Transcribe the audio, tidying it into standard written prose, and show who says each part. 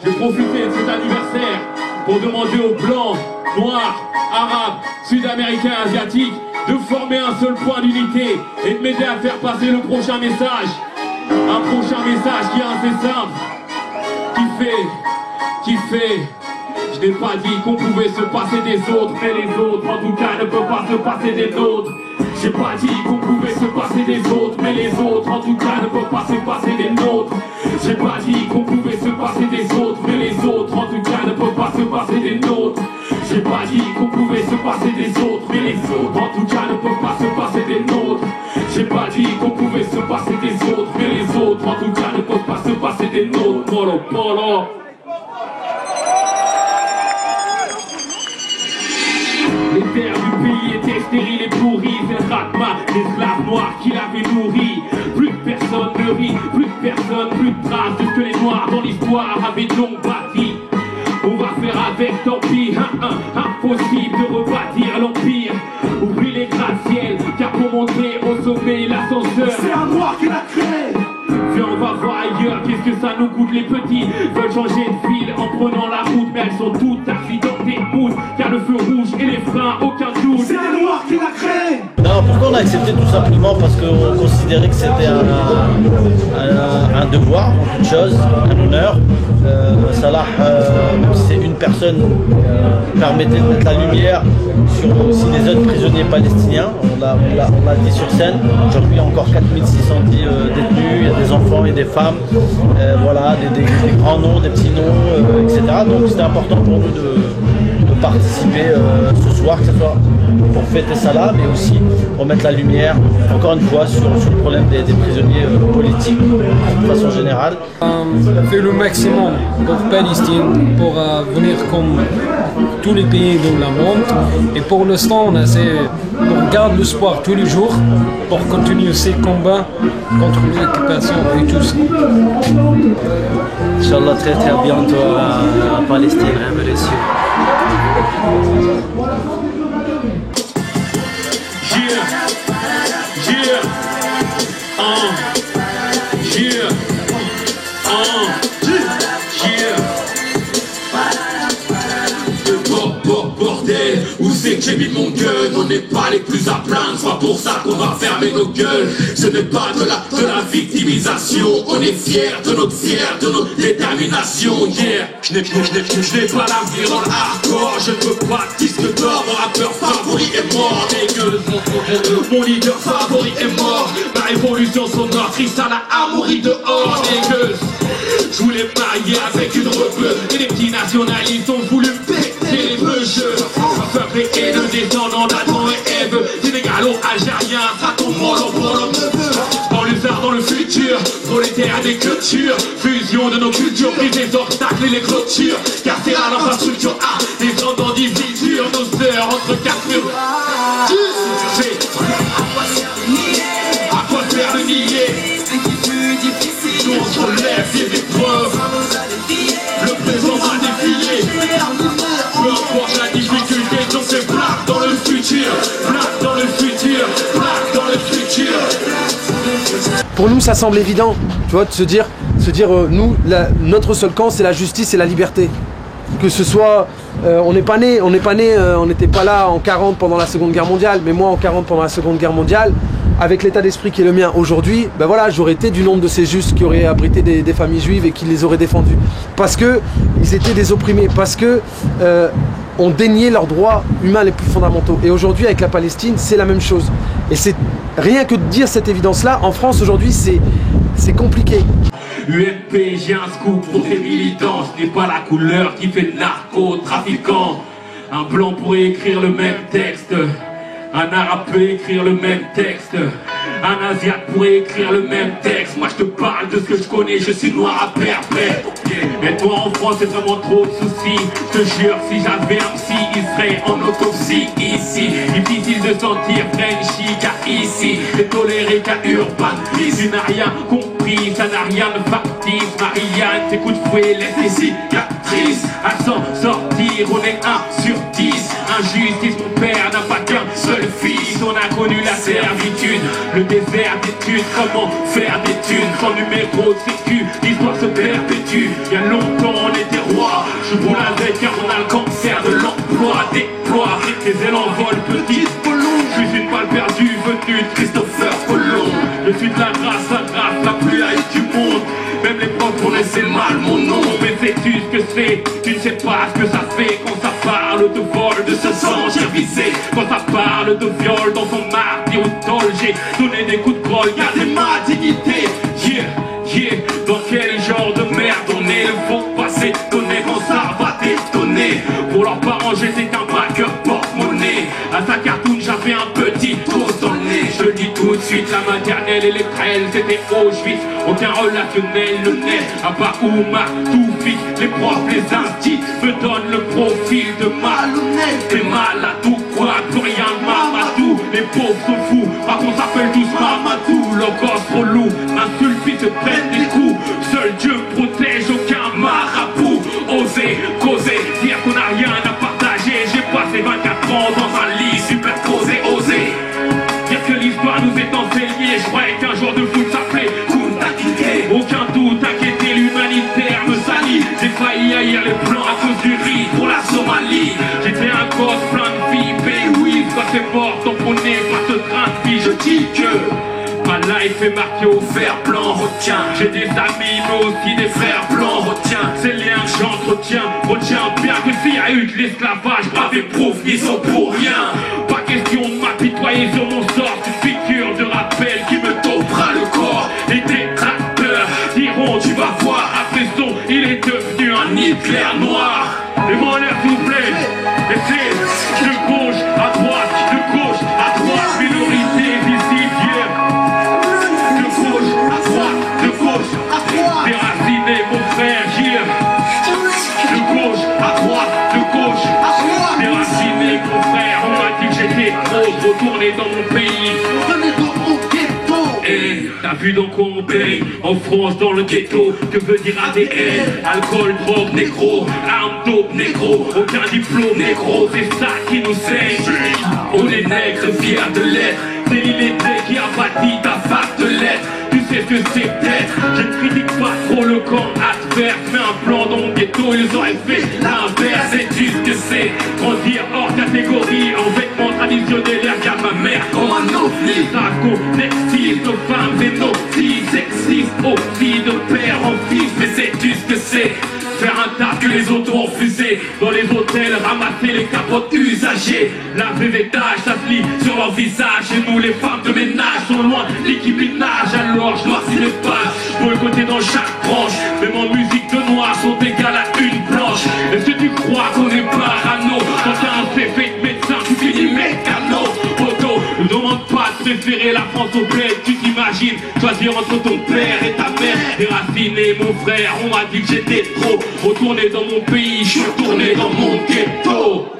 Speaker 1: J'ai profité de cet anniversaire pour demander aux blancs, noirs, arabes, sud-américains, asiatiques de former un seul point d'unité et de m'aider à faire passer le prochain message. Un prochain message qui est assez simple, qui fait. Je n'ai pas dit qu'on pouvait se passer des autres, mais les autres en tout cas ne peuvent pas se passer des nôtres. J'ai pas dit qu'on pouvait se passer des autres, mais les autres en tout cas ne peuvent pas se passer des nôtres. J'ai pas dit qu'on pouvait se passer des autres, mais les autres en tout cas ne peuvent pas se passer des nôtres. J'ai pas dit qu'on pouvait se passer des autres, mais les autres en tout cas ne peuvent pas se passer des nôtres. J'ai pas dit qu'on pouvait se passer des autres, mais les autres en tout cas ne peuvent pas se passer des nôtres. Polo, polo. Les terres du pays étaient stériles et pourries, c'est le Ratma, l'esclave noir qui l'avait nourri. Plus de personne ne rit, plus de personne, plus de traces de ce que les noirs dans l'histoire avaient donc bâti. On va faire avec, tant pis, impossible de rebâtir l'empire. Oublie les gratte-ciel, car pour monter au sommet l'ascenseur,
Speaker 2: c'est un noir qui l'a créé.
Speaker 1: Viens, on va voir ailleurs, qu'est-ce que ça nous coûte. Les petits veulent changer de ville en prenant la route, mais elles sont toutes accidentées, moutes, car le feu rouge et les freins, aucun doute.
Speaker 2: C'est les noirs qui l'a créé.
Speaker 3: Non, pourquoi on a accepté? Tout simplement parce qu'on considérait que c'était un devoir, en toute chose, un honneur. Salah, même si c'est une personne, permettait de mettre la lumière sur aussi les autres prisonniers palestiniens. On l'a dit sur scène. Aujourd'hui, il y a encore 4610 détenus, il y a des enfants et des femmes, voilà, des grands noms, des petits noms, etc. Donc c'était important pour nous de participer ce soir, que ce soit pour fêter Salah, mais aussi pour mettre la lumière, encore une fois, sur le problème des prisonniers politiques de façon générale.
Speaker 4: On fait le maximum pour Palestine, pour venir comme tous les pays dans le monde. Et pour l'instant, on garde l'espoir tous les jours pour continuer ces combats contre l'occupation et tout ça.
Speaker 5: Inch'Allah, très très bientôt à Palestine, bien sûr.
Speaker 1: Bordel, où c'est que j'ai mis mon gun? On n'est pas les plus à plaindre, c'est pas pour ça qu'on va fermer nos gueules. Ce n'est pas de la victimisation, on est fiers de notre détermination. Yeah, je n'ai pas l'avenir dans le hardcore, je ne veux pas de disque d'or. Mon rappeur favori est mort, dégueule. Mon leader favori est mort. Ma révolution sonore, triste à la amourie dehors, dégueule. Je voulais marier avec une rebeu, et les petits nationalistes ont voulu péter les meugeux. Un peuple et le descendant d'Adam et Ève, sénégalo-algérien, ça tombe polo. Dans les arts, dans le futur, prolétaire des cultures, fusion de nos cultures, prise des obstacles et les clôtures, carcérale, infrastructure, descendant d'isitures, nos sœurs entre quatre murs. À quoi faire le nier? Nous on se relève des épreuves. Le présent va défiler. Peu importe la difficulté, donc c'est black dans le futur. Black dans le futur. Black dans le futur.
Speaker 6: Pour nous, ça semble évident, tu vois, de se dire nous, notre seul camp, c'est la justice et la liberté. Que ce soit, on n'était pas là en 40 pendant la Seconde Guerre mondiale, mais moi en 40 pendant la Seconde Guerre mondiale, avec l'état d'esprit qui est le mien aujourd'hui, ben voilà, j'aurais été du nombre de ces justes qui auraient abrité des familles juives et qui les auraient défendus. Parce qu'ils étaient des opprimés, parce que on déniait leurs droits humains les plus fondamentaux. Et aujourd'hui, avec la Palestine, c'est la même chose. Et c'est rien que de dire cette évidence-là, en France aujourd'hui, c'est compliqué.
Speaker 1: UMP, j'ai un scoop pour tes militants, ce n'est pas la couleur qui fait narcotrafiquant. Un blanc pourrait écrire le même texte, un arabe peut écrire le même texte, un asiate pourrait écrire le même texte. Moi je te parle de ce que je connais, je suis noir à perpète. Mais toi en France c'est vraiment trop de soucis. Je te jure, si j'avais un psy, il serait en autopsie ici. Difficile de sentir Frenchy car ici c'est toléré qu'à Urban. Tu n'as rien compris, ça n'a rien de factice. Marianne, tes coups de fouet, laisse tes cicatrices. À s'en sortir, on est 1 sur 10. Injustice, mon père n'a pas qu'un seul fils, on a connu la servitude, le désert d'études, comment faire des thunes, sans numéro de sécu, l'histoire se perpétue. Il y a longtemps on était roi, je roule avec car on a le cancer de l'emploi, déploie tes ailes en vol, petite Colombe. Je suis une balle perdue venue de Christopher Colomb. Je suis de la grâce, la plus haïe du monde. Même les profs connaissaient mal mon nom. Mais sais-tu ce que c'est? Tu ne sais pas ce que ça fait quand ça parle de vol, de se sentir visé. Quand ça parle de viol dans son mardi au tol. J'ai donné des coups de grolle, gardez ma dignité. Yeah, yeah, dans quel genre de merde on est? Le vent va s'étonner quand ça va détonner. Pour leurs parents j'étais qu'un braqueur porte-monnaie. À sa cartoon j'avais un petit tour dans le nez. Je le dis tout de suite, la maternelle et les prêles c'était Auschwitz. Aucun relationnel le net, à part Oumar, Toufik. Les profs, les instits me donnent le profil de malhonnête. T'es malade ou quoi? Plus rien de Mamadou. Les pauvres sont fous, par contre s'appelle tous Mamadou. Leur gosse trop lourd, m'insulte puis se prennent des coups. Seul Dieu me protège, aucun marabout. Oser, causer, dire qu'on n'a rien à partager. J'ai passé 24 ans dans un lit superposé, oser dire que l'histoire nous est enseignée. Je croyais qu'un jour de foot s'appelait Kuntakité. Aucun doute, inquiété, l'humanitaire me salit. J'ai failli haïr les plans à cause du riz pour la Somalie. J'étais un gosse plein de vie, mais oui, quand c'est mort, tamponné par ce train de vie. Je dis que ma life est marquée au fer blanc, retiens. J'ai des amis mais aussi des frères blancs, retiens. Ces liens que j'entretiens, retiens bien que s'il y a eu de l'esclavage, brave éprouve, ils sont pour rien. Pas question de m'apitoyer sur mon sort, une piqûre de rappel qui me taupera le corps. Les détracteurs diront tu vas voir, après son, il est devenu un Hitler noir. Les mains en l'air s'il vous plaît. Et c'est de gauche à droite, de gauche à droite, minorité visible, yeah. De gauche à droite, déraciné mon frère, yeah. De gauche à droite, déraciné mon frère. On m'a dit que j'étais trop retourné dans mon pays. Et t'as vu donc on paye en France dans le ghetto. Que veut dire ADN? Alcool, drogue, négro, arme, dope, négro. Aucun diplôme, négro, c'est ça qui nous saigne. On est nègres, fiers de l'être. C'est l'illettré qui a bâti ta fac de lettres. Tu sais ce que c'est peut-être. Je ne critique pas trop le camp adverse, mais un plan dans mon ghetto, ils auraient fait l'inverse. Sais-tu ce que c'est? Grandir hors catégorie, en vêtements traditionnels, regarde ma mère comme un ovni. Saco, nexiste, nos femmes et nos filles, sexistes aussi de père en fils. Mais sais-tu ce que c'est? Faire un tas que les autos ont fusé. Dans les hôtels, ramasser les capotes usagées. Laver les taches, ça se lit sur leur visage. Et nous les femmes de ménage sont loin l'équipinage. Alors je noircis les pages, boycotté dans chaque branche. Même en musique de noir sont égales à une planche. Est-ce que tu crois qu'on est parano? Quand t'as un CV de médecin, tu finis mécano. Poto, ne demande pas de préférer la France au bled. Tu t'imagines choisir entre ton père et ta mère. Déraciné mon frère, on m'a dit que j'étais trop. Retourné dans mon pays, je suis retourné dans mon ghetto.